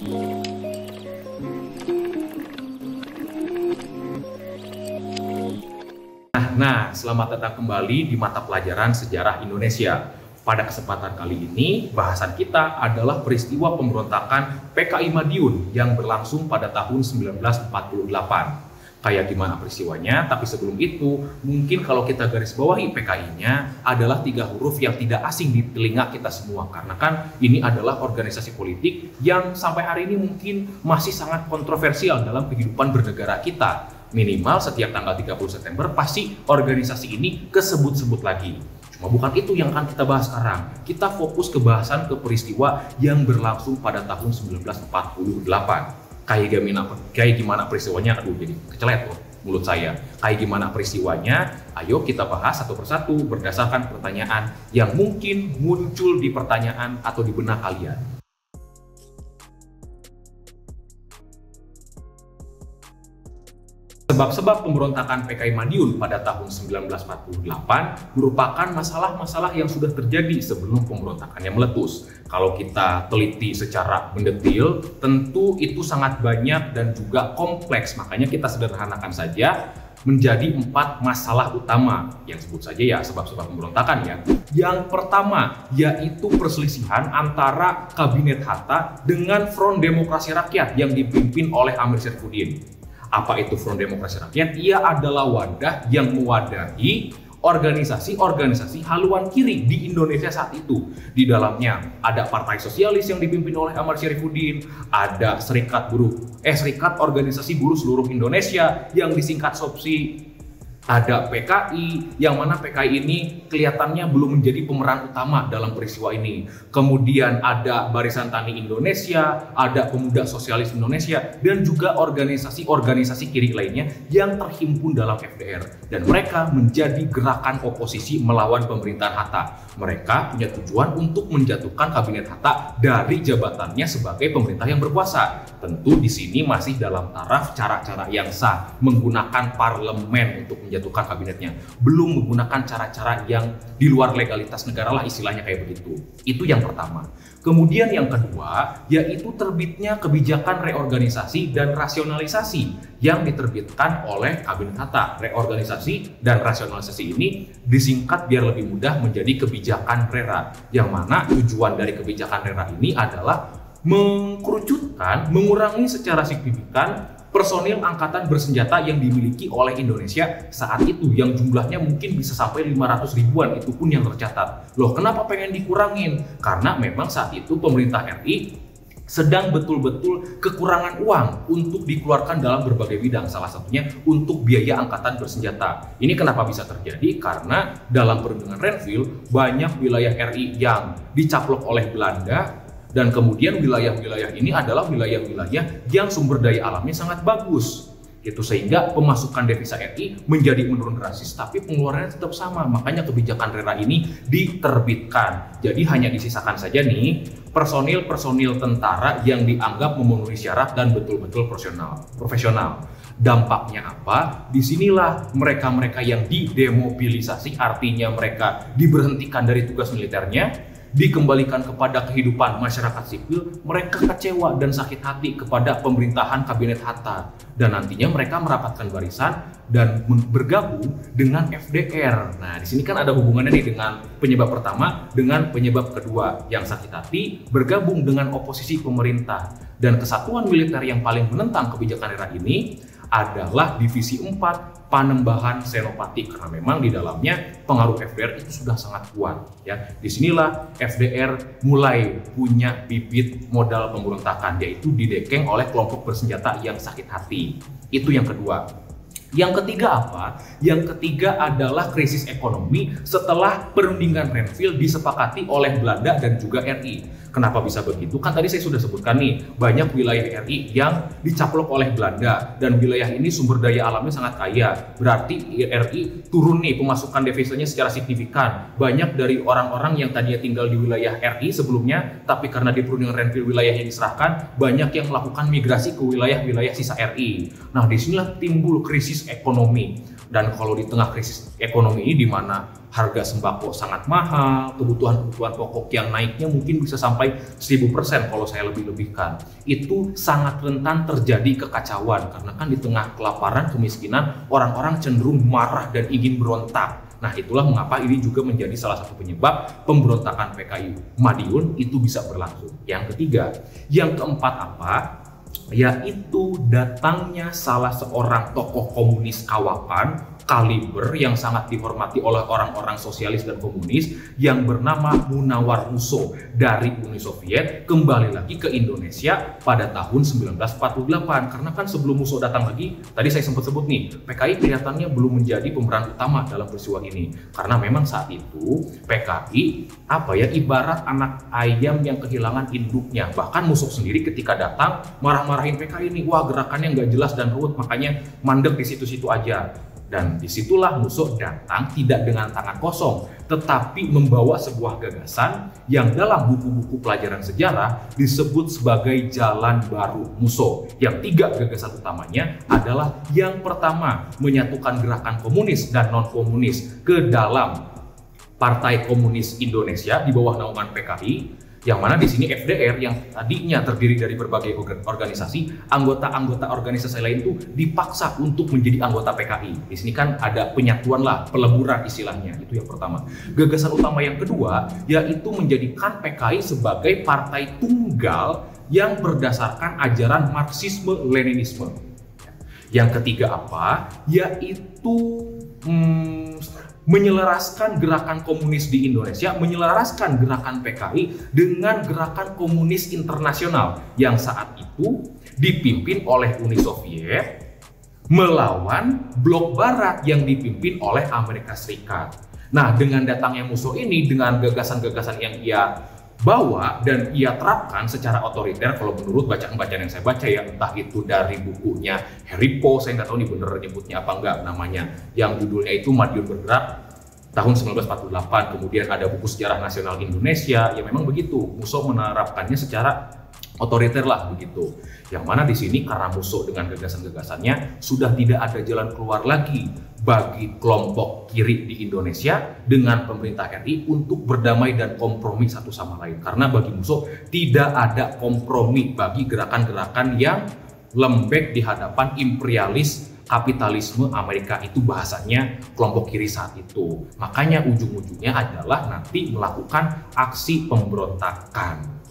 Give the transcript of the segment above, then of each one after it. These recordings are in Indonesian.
Nah, selamat datang kembali di mata pelajaran Sejarah Indonesia. Pada kesempatan kali ini, bahasan kita adalah peristiwa pemberontakan PKI Madiun yang berlangsung pada tahun 1948. Kayak gimana peristiwanya, tapi sebelum itu, mungkin kalau kita garis bawahi PKI-nya adalah 3 huruf yang tidak asing di telinga kita semua. Karena kan ini adalah organisasi politik yang sampai hari ini mungkin masih sangat kontroversial dalam kehidupan bernegara kita. Minimal setiap tanggal 30 September pasti organisasi ini kesebut-sebut lagi. Cuma bukan itu yang akan kita bahas sekarang. Kita fokus ke bahasan ke peristiwa yang berlangsung pada tahun 1948. Kayak gimana peristiwanya? Aduh, jadi kecelet loh mulut saya. Kayak gimana peristiwanya? Ayo kita bahas satu persatu berdasarkan pertanyaan yang mungkin muncul di pertanyaan atau di benak kalian. Sebab-sebab pemberontakan PKI Madiun pada tahun 1948 merupakan masalah-masalah yang sudah terjadi sebelum pemberontakannya meletus. Kalau kita teliti secara mendetil, tentu itu sangat banyak dan juga kompleks. Makanya kita sederhanakan saja menjadi 4 masalah utama yang sebut saja ya sebab-sebab pemberontakan ya. Yang pertama yaitu perselisihan antara Kabinet Hatta dengan Front Demokrasi Rakyat yang dipimpin oleh Amir Syarifuddin. Apa itu Front Demokrasi Rakyat? Ia adalah wadah yang mewadahi organisasi-organisasi haluan kiri di Indonesia saat itu. Di dalamnya ada Partai Sosialis yang dipimpin oleh Amir Syarifuddin, ada Serikat Organisasi Buruh Seluruh Indonesia yang disingkat SOPSI, ada PKI, yang mana PKI ini kelihatannya belum menjadi pemeran utama dalam peristiwa ini. Kemudian ada Barisan Tani Indonesia, ada Pemuda Sosialis Indonesia, dan juga organisasi-organisasi kiri lainnya yang terhimpun dalam FDR. Dan mereka menjadi gerakan oposisi melawan pemerintahan Hatta. Mereka punya tujuan untuk menjatuhkan Kabinet Hatta dari jabatannya sebagai pemerintah yang berkuasa. Tentu di sini masih dalam taraf cara-cara yang sah, menggunakan parlemen untuk menjatuhkan kabinetnya, belum menggunakan cara-cara yang di luar legalitas negara lah, istilahnya kayak begitu. Itu yang pertama. Kemudian yang kedua yaitu terbitnya kebijakan reorganisasi dan rasionalisasi yang diterbitkan oleh Kabinet Hatta. Reorganisasi dan rasionalisasi ini disingkat biar lebih mudah menjadi kebijakan RERA, yang mana tujuan dari kebijakan RERA ini adalah mengkerucutkan, mengurangi secara signifikan personil angkatan bersenjata yang dimiliki oleh Indonesia saat itu, yang jumlahnya mungkin bisa sampai 500 ribuan, itu pun yang tercatat. Loh, kenapa pengen dikurangin? Karena memang saat itu pemerintah RI sedang betul-betul kekurangan uang untuk dikeluarkan dalam berbagai bidang, salah satunya untuk biaya angkatan bersenjata. Ini kenapa bisa terjadi? Karena dalam perundingan Renville banyak wilayah RI yang dicaplok oleh Belanda, dan kemudian wilayah-wilayah ini adalah wilayah-wilayah yang sumber daya alamnya sangat bagus. Itu sehingga pemasukan devisa RI menjadi menurun drastis, tapi pengeluarannya tetap sama. Makanya kebijakan RERA ini diterbitkan. Jadi hanya disisakan saja nih personil-personil tentara yang dianggap memenuhi syarat dan betul-betul profesional. Dampaknya apa? Disinilah mereka-mereka yang didemobilisasi, artinya mereka diberhentikan dari tugas militernya, dikembalikan kepada kehidupan masyarakat sipil. Mereka kecewa dan sakit hati kepada pemerintahan Kabinet Hatta, dan nantinya mereka merapatkan barisan dan bergabung dengan FDR. Nah, di sini kan ada hubungannya nih dengan penyebab pertama dengan penyebab kedua, yang sakit hati bergabung dengan oposisi pemerintah. Dan kesatuan militer yang paling menentang kebijakan RERA ini adalah Divisi 4 Panembahan Senopati, karena memang di dalamnya pengaruh FDR itu sudah sangat kuat ya. Disinilah FDR mulai punya bibit modal pemberontakan, yaitu didekeng oleh kelompok bersenjata yang sakit hati. Itu yang kedua. Yang ketiga apa? Yang ketiga adalah krisis ekonomi setelah perundingan Renville disepakati oleh Belanda dan juga RI. Kenapa bisa begitu? Kan tadi saya sudah sebutkan nih, banyak wilayah RI yang dicaplok oleh Belanda, dan wilayah ini sumber daya alamnya sangat kaya. Berarti RI turun nih pemasukan devisanya secara signifikan. Banyak dari orang-orang yang tadinya tinggal di wilayah RI sebelumnya, tapi karena di perundingan Renville wilayahnya diserahkan, banyak yang melakukan migrasi ke wilayah-wilayah sisa RI. Nah, disinilah timbul krisis ekonomi. Dan kalau di tengah krisis ekonomi ini di mana harga sembako sangat mahal, kebutuhan-kebutuhan pokok yang naiknya mungkin bisa sampai 1000% kalau saya lebih-lebihkan. Itu sangat rentan terjadi kekacauan karena kan di tengah kelaparan, kemiskinan, orang-orang cenderung marah dan ingin berontak. Nah, itulah mengapa ini juga menjadi salah satu penyebab pemberontakan PKI Madiun itu bisa berlangsung. Yang ketiga, yang keempat apa? Yaitu datangnya salah seorang tokoh komunis kawakan kaliber yang sangat dihormati oleh orang-orang sosialis dan komunis yang bernama Munawar Musso dari Uni Soviet kembali lagi ke Indonesia pada tahun 1948. Karena kan sebelum Musso datang lagi, tadi saya sempat sebut nih, PKI kelihatannya belum menjadi pemeran utama dalam peristiwa ini. Karena memang saat itu PKI ibarat anak ayam yang kehilangan induknya. Bahkan Musso sendiri ketika datang marah-marahin PKI ini, wah gerakannya nggak jelas dan ruwet, makanya mandek di situ-situ aja. Dan disitulah Musso datang tidak dengan tangan kosong, tetapi membawa sebuah gagasan yang dalam buku-buku pelajaran sejarah disebut sebagai Jalan Baru Musso. Yang 3 gagasan utamanya adalah yang pertama, menyatukan gerakan komunis dan non-komunis ke dalam Partai Komunis Indonesia di bawah naungan PKI. Yang mana di sini FDR yang tadinya terdiri dari berbagai organisasi, anggota-anggota organisasi lain itu dipaksa untuk menjadi anggota PKI. Di sini kan ada penyatuan lah, peleburan istilahnya, itu yang pertama. Gagasan utama yang kedua yaitu menjadikan PKI sebagai partai tunggal yang berdasarkan ajaran Marxisme-Leninisme. Yang ketiga apa? Yaitu menyelaraskan gerakan komunis di Indonesia, menyelaraskan gerakan PKI dengan gerakan komunis internasional yang saat itu dipimpin oleh Uni Soviet melawan blok barat yang dipimpin oleh Amerika Serikat. Nah, dengan datangnya Musso ini dengan gagasan-gagasan yang ia bawa dan ia terapkan secara otoriter, kalau menurut bacaan-bacaan yang saya baca ya, entah itu dari bukunya Harry Poe, saya nggak tahu nih bener nyebutnya apa enggak namanya, yang judulnya itu Madiun Bergerak tahun 1948, kemudian ada buku Sejarah Nasional Indonesia, ya memang begitu, Musso menerapkannya secara otoriter lah begitu. Yang mana di sini karena Musso dengan gagasan-gagasannya sudah tidak ada jalan keluar lagi bagi kelompok kiri di Indonesia dengan pemerintah RI untuk berdamai dan kompromi satu sama lain. Karena bagi Musso tidak ada kompromi bagi gerakan-gerakan yang lembek di hadapan imperialis kapitalisme Amerika, itu bahasanya kelompok kiri saat itu. Makanya ujung-ujungnya adalah nanti melakukan aksi pemberontakan.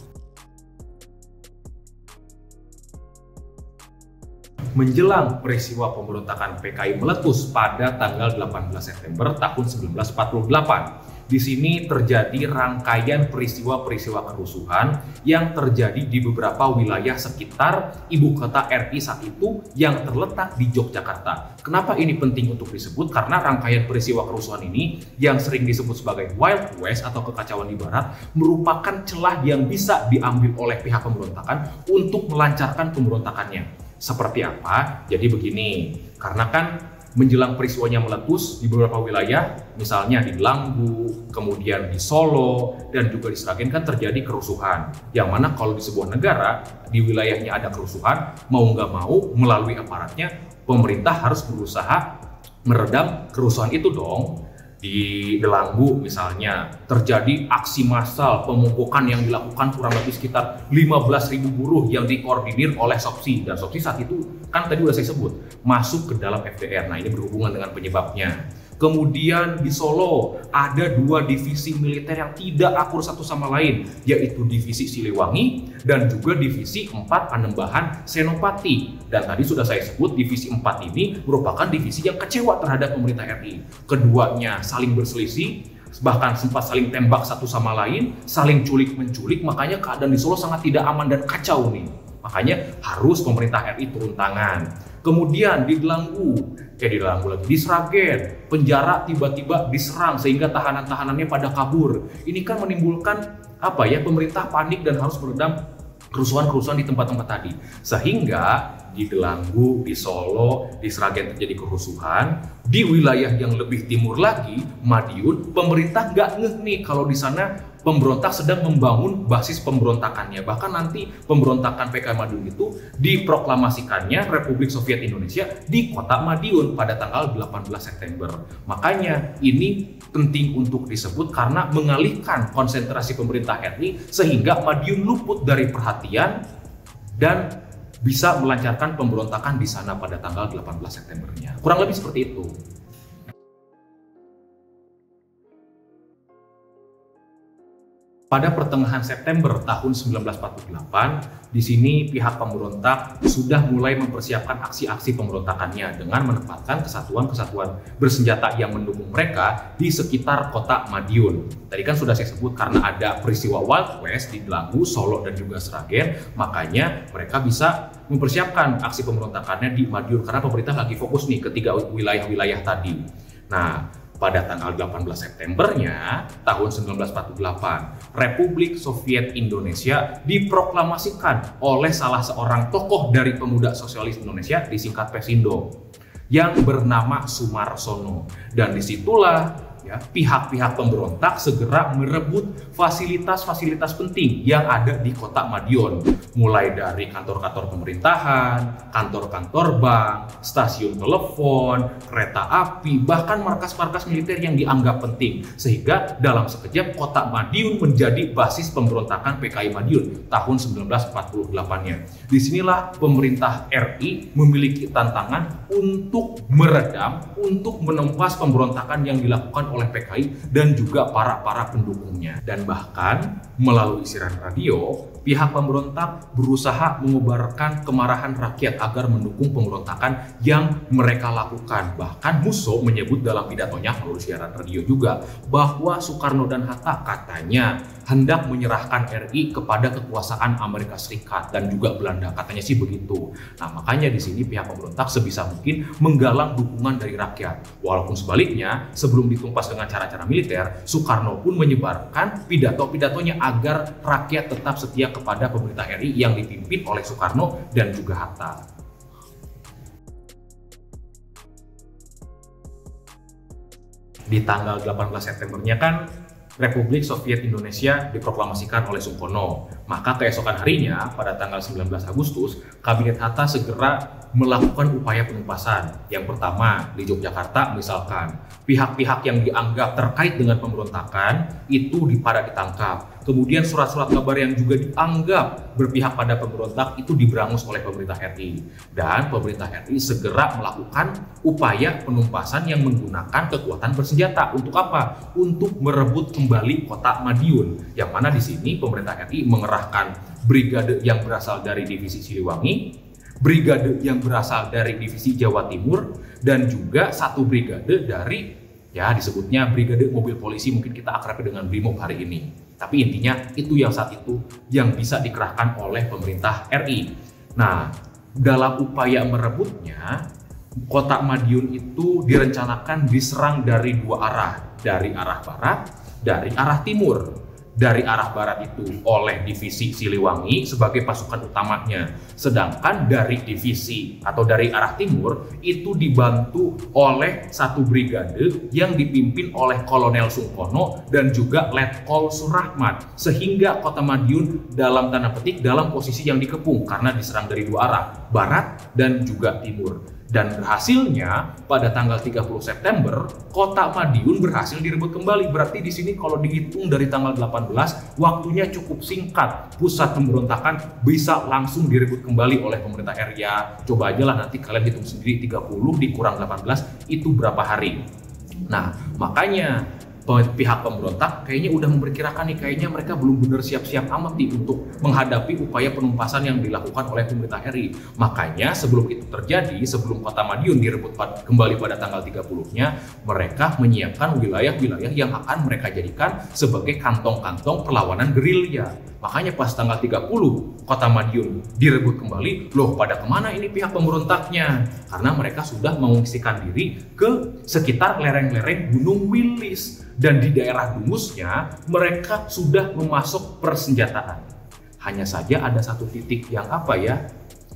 Menjelang peristiwa pemberontakan PKI meletus pada tanggal 18 September tahun 1948. Di sini terjadi rangkaian peristiwa-peristiwa kerusuhan yang terjadi di beberapa wilayah sekitar ibu kota RI saat itu yang terletak di Yogyakarta. Kenapa ini penting untuk disebut? Karena rangkaian peristiwa kerusuhan ini yang sering disebut sebagai Wild West atau kekacauan di barat merupakan celah yang bisa diambil oleh pihak pemberontakan untuk melancarkan pemberontakannya. Seperti apa? Jadi begini, karena kan menjelang peristiwanya meletus di beberapa wilayah, misalnya di Langgu, kemudian di Solo, dan juga di Sragen kan terjadi kerusuhan. Yang mana kalau di sebuah negara, di wilayahnya ada kerusuhan, mau nggak mau melalui aparatnya, pemerintah harus berusaha meredam kerusuhan itu dong. Di Delanggu misalnya terjadi aksi massal pemupukan yang dilakukan kurang lebih sekitar 15.000 buruh yang dikoordinir oleh SOPSI, dan SOPSI saat itu kan tadi udah saya sebut masuk ke dalam FDR. Nah, ini berhubungan dengan penyebabnya. Kemudian di Solo ada 2 divisi militer yang tidak akur satu sama lain, yaitu divisi Siliwangi dan juga divisi 4 Panembahan Senopati. Dan tadi sudah saya sebut divisi 4 ini merupakan divisi yang kecewa terhadap pemerintah RI. Keduanya saling berselisih, bahkan sempat saling tembak satu sama lain, saling culik-menculik, makanya keadaan di Solo sangat tidak aman dan kacau nih. Makanya harus pemerintah RI turun tangan. Kemudian di Delanggu lagi, di Sragen, penjara tiba-tiba diserang sehingga tahanan-tahanannya pada kabur. Ini kan menimbulkan pemerintah panik dan harus meredam kerusuhan-kerusuhan di tempat-tempat tadi. Sehingga di Delanggu, di Solo, di Sragen terjadi kerusuhan. Di wilayah yang lebih timur lagi, Madiun, pemerintah nggak ngeh nih kalau di sana pemberontak sedang membangun basis pemberontakannya. Bahkan nanti pemberontakan PKI Madiun itu diproklamasikannya Republik Soviet Indonesia di kota Madiun pada tanggal 18 September. Makanya ini penting untuk disebut karena mengalihkan konsentrasi pemerintah RI sehingga Madiun luput dari perhatian dan bisa melancarkan pemberontakan di sana pada tanggal 18 Septembernya. Kurang lebih seperti itu. Pada pertengahan September tahun 1948, di sini pihak pemberontak sudah mulai mempersiapkan aksi-aksi pemberontakannya dengan menempatkan kesatuan-kesatuan bersenjata yang mendukung mereka di sekitar kota Madiun. Tadi kan sudah saya sebut karena ada peristiwa Wild West di Dagu, Solo, dan juga Sragen, makanya mereka bisa mempersiapkan aksi pemberontakannya di Madiun karena pemerintah lagi fokus nih ketiga wilayah-wilayah tadi. Nah, pada tanggal 18 Septembernya tahun 1948, Republik Soviet Indonesia diproklamasikan oleh salah seorang tokoh dari pemuda sosialis Indonesia, disingkat Pesindo, yang bernama Sumarsono. Dan disitulah pihak-pihak pemberontak segera merebut fasilitas-fasilitas penting yang ada di kota Madiun, mulai dari kantor-kantor pemerintahan, kantor-kantor bank, stasiun telepon, kereta api, bahkan markas-markas militer yang dianggap penting, sehingga dalam sekejap kota Madiun menjadi basis pemberontakan PKI Madiun tahun 1948-nya. Disinilah pemerintah RI memiliki tantangan untuk meredam, untuk menumpas pemberontakan yang dilakukan oleh PKI dan juga para pendukungnya. Dan bahkan melalui siaran radio, pihak pemberontak berusaha mengobarkan kemarahan rakyat agar mendukung pemberontakan yang mereka lakukan. Bahkan Musso menyebut dalam pidatonya melalui siaran radio juga bahwa Soekarno dan Hatta katanya hendak menyerahkan RI kepada kekuasaan Amerika Serikat dan juga Belanda, katanya sih begitu. Nah, makanya di sini pihak pemberontak sebisa mungkin menggalang dukungan dari rakyat. Walaupun sebaliknya, sebelum ditumpas dengan cara-cara militer, Soekarno pun menyebarkan pidato-pidatonya agar rakyat tetap setia kepada pemerintah RI yang dipimpin oleh Soekarno dan juga Hatta. Di tanggal 18 Septembernya kan Republik Soviet Indonesia diproklamasikan oleh Sukarno. Maka keesokan harinya, pada tanggal 19 Agustus, Kabinet Hatta segera melakukan upaya penumpasan. Yang pertama, di Yogyakarta misalkan, pihak-pihak yang dianggap terkait dengan pemberontakan itu ditangkap. Kemudian surat-surat kabar yang juga dianggap berpihak pada pemberontak itu diberangus oleh pemerintah RI. Dan pemerintah RI segera melakukan upaya penumpasan yang menggunakan kekuatan bersenjata. Untuk apa? Untuk merebut kembali kota Madiun. Yang mana di sini pemerintah RI mengerahkan brigade yang berasal dari divisi Siliwangi, brigade yang berasal dari divisi Jawa Timur, dan juga satu brigade dari, ya disebutnya brigade mobil polisi, mungkin kita akrab dengan Brimob hari ini. Tapi intinya itu yang saat itu yang bisa dikerahkan oleh pemerintah RI. Nah, dalam upaya merebutnya, kota Madiun itu direncanakan diserang dari dua arah, dari arah barat, dari arah timur. Dari arah barat itu oleh divisi Siliwangi sebagai pasukan utamanya, sedangkan dari divisi atau dari arah timur itu dibantu oleh satu brigade yang dipimpin oleh Kolonel Sungkono dan juga Letkol Surahmat, sehingga kota Madiun dalam tanda petik dalam posisi yang dikepung karena diserang dari dua arah, barat dan juga timur. Dan berhasilnya pada tanggal 30 September kota Madiun berhasil direbut kembali. Berarti di sini kalau dihitung dari tanggal 18 waktunya cukup singkat. Pusat pemberontakan bisa langsung direbut kembali oleh pemerintah RI. Coba aja lah nanti kalian hitung sendiri, 30 dikurang 18 itu berapa hari. Nah, makanya pihak pemberontak kayaknya udah memperkirakan nih, kayaknya mereka belum benar siap-siap amat nih untuk menghadapi upaya penumpasan yang dilakukan oleh pemerintah RI. Makanya sebelum itu terjadi, sebelum kota Madiun direbut kembali pada tanggal 30-nya, mereka menyiapkan wilayah-wilayah yang akan mereka jadikan sebagai kantong-kantong perlawanan gerilya. Makanya pas tanggal 30 kota Madiun direbut kembali, loh pada kemana ini pihak pemberontaknya? Karena mereka sudah mengungsikan diri ke sekitar lereng-lereng Gunung Wilis. Dan di daerah Dungus-nya mereka sudah memasuk persenjataan. Hanya saja ada satu titik yang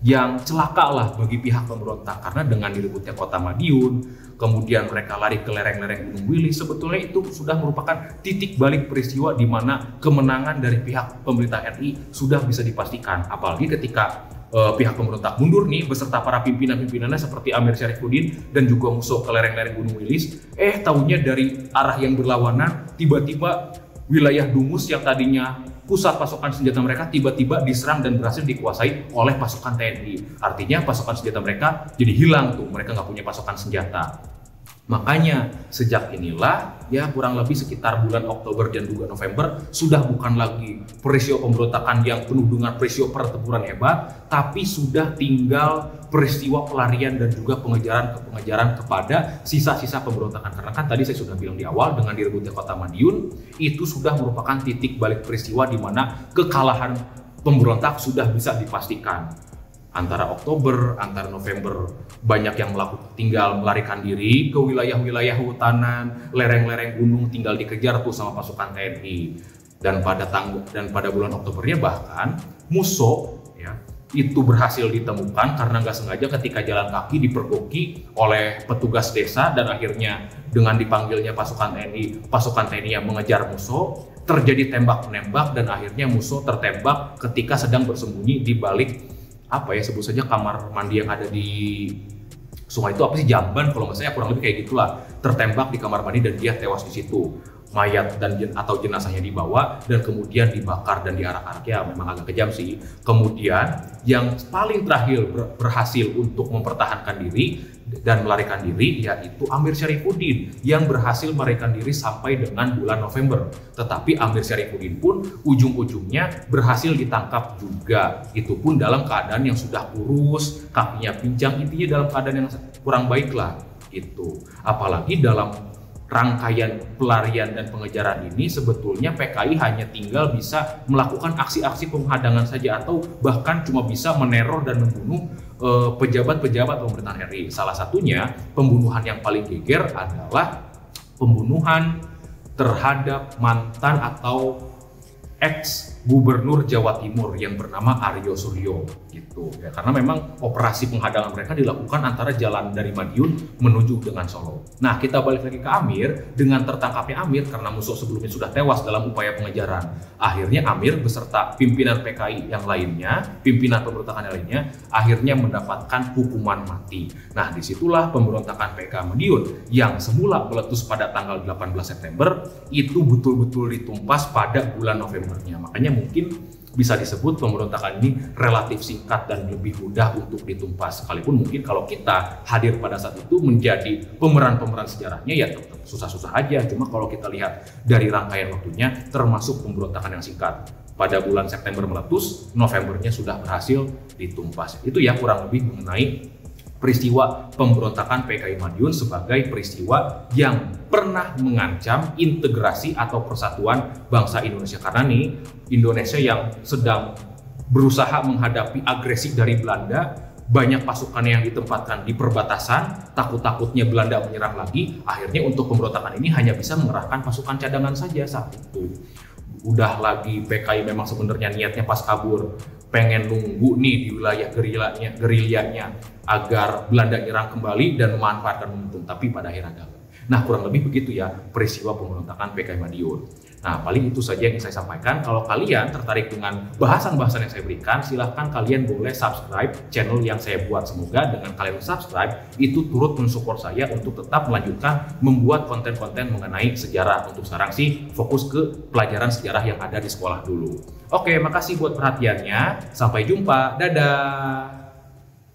yang celaka lah bagi pihak pemberontak, karena dengan direbutnya kota Madiun, kemudian mereka lari ke lereng-lereng Gunung Wilis, sebetulnya itu sudah merupakan titik balik peristiwa di mana kemenangan dari pihak pemerintah RI sudah bisa dipastikan. Apalagi ketika pihak pemberontak mundur nih beserta para pimpinan-pimpinannya seperti Amir Syarifuddin dan juga Musso ke lereng-lereng Gunung Wilis, taunya dari arah yang berlawanan tiba-tiba wilayah Dungus yang tadinya pusat pasukan senjata mereka tiba-tiba diserang dan berhasil dikuasai oleh pasukan TNI. Artinya pasukan senjata mereka jadi hilang tuh, mereka nggak punya pasukan senjata. Makanya sejak inilah ya kurang lebih sekitar bulan Oktober dan juga November sudah bukan lagi peristiwa pemberontakan yang penuh dengan peristiwa pertempuran hebat, tapi sudah tinggal peristiwa pelarian dan juga pengejaran kepada sisa-sisa pemberontakan. Karena kan tadi saya sudah bilang di awal, dengan direbutnya kota Madiun itu sudah merupakan titik balik peristiwa di mana kekalahan pemberontak sudah bisa dipastikan. Antara Oktober, antara November, banyak yang tinggal melarikan diri ke wilayah-wilayah hutanan, lereng-lereng gunung, tinggal dikejar tuh sama pasukan TNI. Dan pada bulan Oktobernya bahkan Musso ya itu berhasil ditemukan karena nggak sengaja ketika jalan kaki dipergoki oleh petugas desa, dan akhirnya dengan dipanggilnya pasukan TNI yang mengejar Musso, terjadi tembak-menembak dan akhirnya Musso tertembak ketika sedang bersembunyi di balik sebut saja kamar mandi yang ada di sungai itu, Jamban kalau nggak salah, kurang lebih kayak gitulah, tertembak di kamar mandi dan dia tewas di situ. Mayat atau jenazahnya dibawa dan kemudian dibakar dan diarak-arak, ya memang agak kejam sih. Kemudian yang paling terakhir berhasil untuk mempertahankan diri dan melarikan diri yaitu Amir Syarifuddin yang berhasil melarikan diri sampai dengan bulan November. Tetapi Amir Syarifuddin pun ujung-ujungnya berhasil ditangkap juga. Itu pun dalam keadaan yang sudah kurus, kakinya pincang, intinya dalam keadaan yang kurang baik lah gitu. Apalagi dalam rangkaian pelarian dan pengejaran ini sebetulnya PKI hanya tinggal bisa melakukan aksi-aksi penghadangan saja atau bahkan cuma bisa meneror dan membunuh pejabat-pejabat pemerintahan RI. Salah satunya pembunuhan yang paling geger adalah pembunuhan terhadap mantan atau ex Gubernur Jawa Timur yang bernama Aryo Suryo gitu ya, karena memang operasi penghadangan mereka dilakukan antara jalan dari Madiun menuju dengan Solo. Nah, kita balik lagi ke Amir. Dengan tertangkapnya Amir karena Musso sebelumnya sudah tewas dalam upaya pengejaran, akhirnya Amir beserta pimpinan PKI yang lainnya, pimpinan pemberontakan yang lainnya, akhirnya mendapatkan hukuman mati. Nah, disitulah pemberontakan PKI Madiun yang semula meletus pada tanggal 18 September itu betul-betul ditumpas pada bulan Novembernya. Makanya mungkin bisa disebut pemberontakan ini relatif singkat dan lebih mudah untuk ditumpas. Sekalipun mungkin kalau kita hadir pada saat itu menjadi pemeran-pemeran sejarahnya ya tetap susah-susah aja. Cuma kalau kita lihat dari rangkaian waktunya termasuk pemberontakan yang singkat. Pada bulan September meletus, Novembernya sudah berhasil ditumpas. Itu ya kurang lebih mengenai peristiwa pemberontakan PKI Madiun sebagai peristiwa yang pernah mengancam integrasi atau persatuan bangsa Indonesia. Karena nih Indonesia yang sedang berusaha menghadapi agresi dari Belanda, banyak pasukan yang ditempatkan di perbatasan, takut-takutnya Belanda menyerang lagi, akhirnya untuk pemberontakan ini hanya bisa mengerahkan pasukan cadangan saja saat itu. Udah lagi PKI memang sebenarnya niatnya pas kabur pengen nunggu nih di wilayah gerilyanya agar Belanda nyerang kembali dan memanfaatkan momentum, tapi pada akhirnya gagal. Nah, kurang lebih begitu ya peristiwa pemberontakan PKI Madiun. Nah, paling itu saja yang saya sampaikan. Kalau kalian tertarik dengan bahasan-bahasan yang saya berikan, silahkan kalian boleh subscribe channel yang saya buat. Semoga dengan kalian subscribe, itu turut mensupport saya untuk tetap melanjutkan membuat konten-konten mengenai sejarah. Untuk sekarang sih, fokus ke pelajaran sejarah yang ada di sekolah dulu. Oke, makasih buat perhatiannya. Sampai jumpa. Dadah!